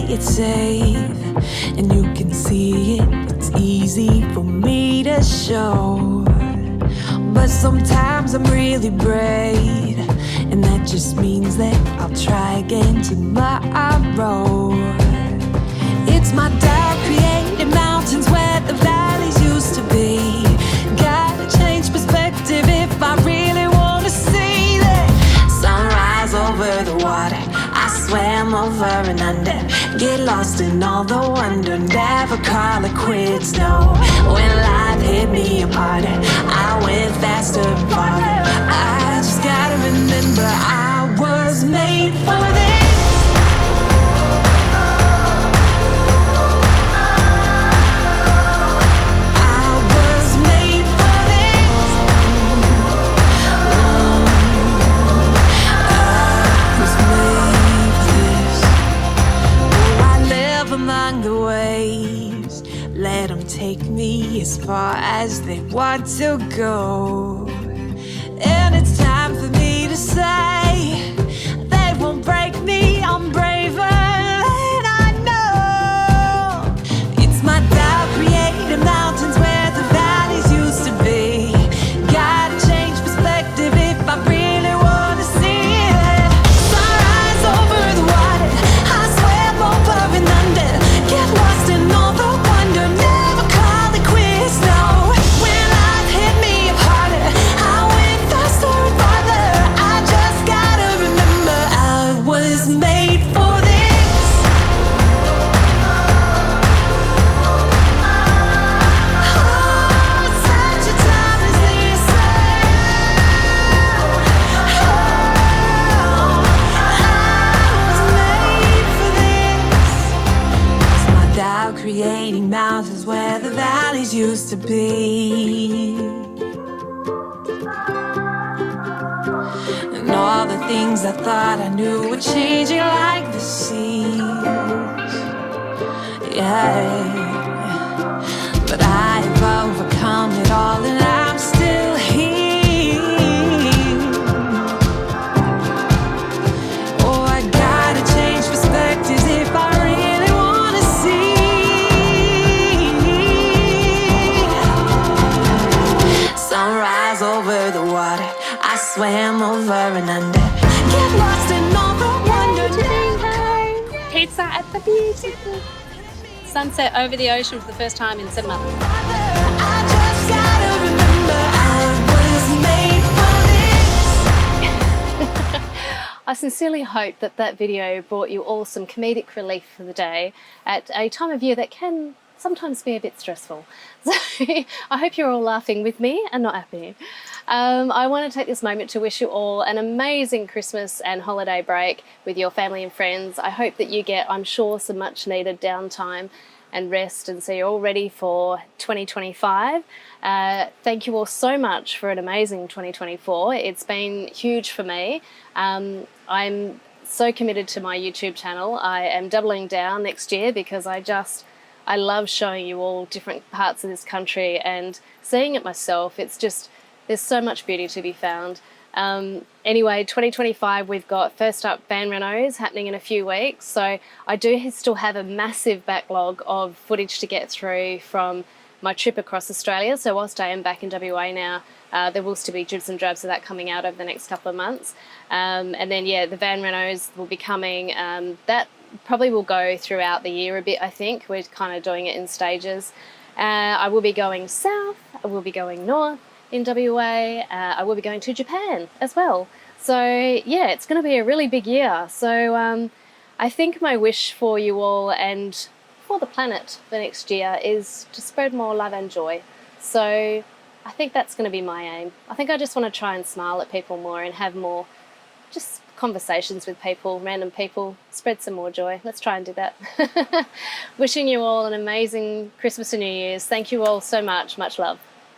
it's safe, and you can see it, it's easy for me to show. But sometimes I'm really brave, and that just means that I'll try again tomorrow. It's my doubt creating mountains where the valleys used to be. Gotta change perspective if I really wanna see that sunrise over the water. I swam over and under, get lost in all the wonder, never call it quits, no. When life hit me apart, I went faster and farther. I just gotta remember I was made for this. Among the waves, let them take me as far as they want to go. And it's time for me to say, they won't break me, I'm braver than I know. It's my doubt creating mountains where the valleys used to be. Gotta change perspective if I really wanna see it. Sunrise over the water, I swam over and under, get lost in all the wonder, never call it quits, no. When life hit me apart, I went faster and farther. I just gotta remember I was made for this. Oh, such a time as this. Oh, I was made for this. It's my doubt creating mountains where the valleys used to be. And all the things I thought I knew were changing like the seas. Yeah. But I've overcome it all and I'm still here. Oh, I gotta change perspectives if I really wanna see. Sunrise over the water, I swam over and under, get lost in all the wonder. Pizza at the beach. Sunset over the ocean for the first time in 7 months. I just gotta remember I was made for this. I sincerely hope that that video brought you all some comedic relief for the day at a time of year that can sometimes be a bit stressful. So I hope you're all laughing with me and not at me. I want to take this moment to wish you all an amazing Christmas and holiday break with your family and friends. I hope that you get, I'm sure, some much needed downtime and rest, and so you're all ready for 2025. Thank you all so much for an amazing 2024. It's been huge for me. I'm so committed to my YouTube channel. I am doubling down next year because I love showing you all different parts of this country and seeing it myself. It's just, there's so much beauty to be found. Anyway, 2025, we've got first up van renos happening in a few weeks. So I do still have a massive backlog of footage to get through from my trip across Australia. So whilst I am back in WA now, there will still be dribs and drabs of that coming out over the next couple of months. And then, yeah, the van renos will be coming. That probably will go throughout the year a bit, I think. We're kind of doing it in stages. I will be going south, I will be going north in WA, I will be going to Japan as well. So yeah, it's going to be a really big year. So I think my wish for you all and for the planet for next year is to spread more love and joy. So I think that's going to be my aim. I think I just want to try and smile at people more and have more just conversations with people, random people, spread some more joy. Let's try and do that. Wishing you all an amazing Christmas and New Year's. Thank you all so much. Much love.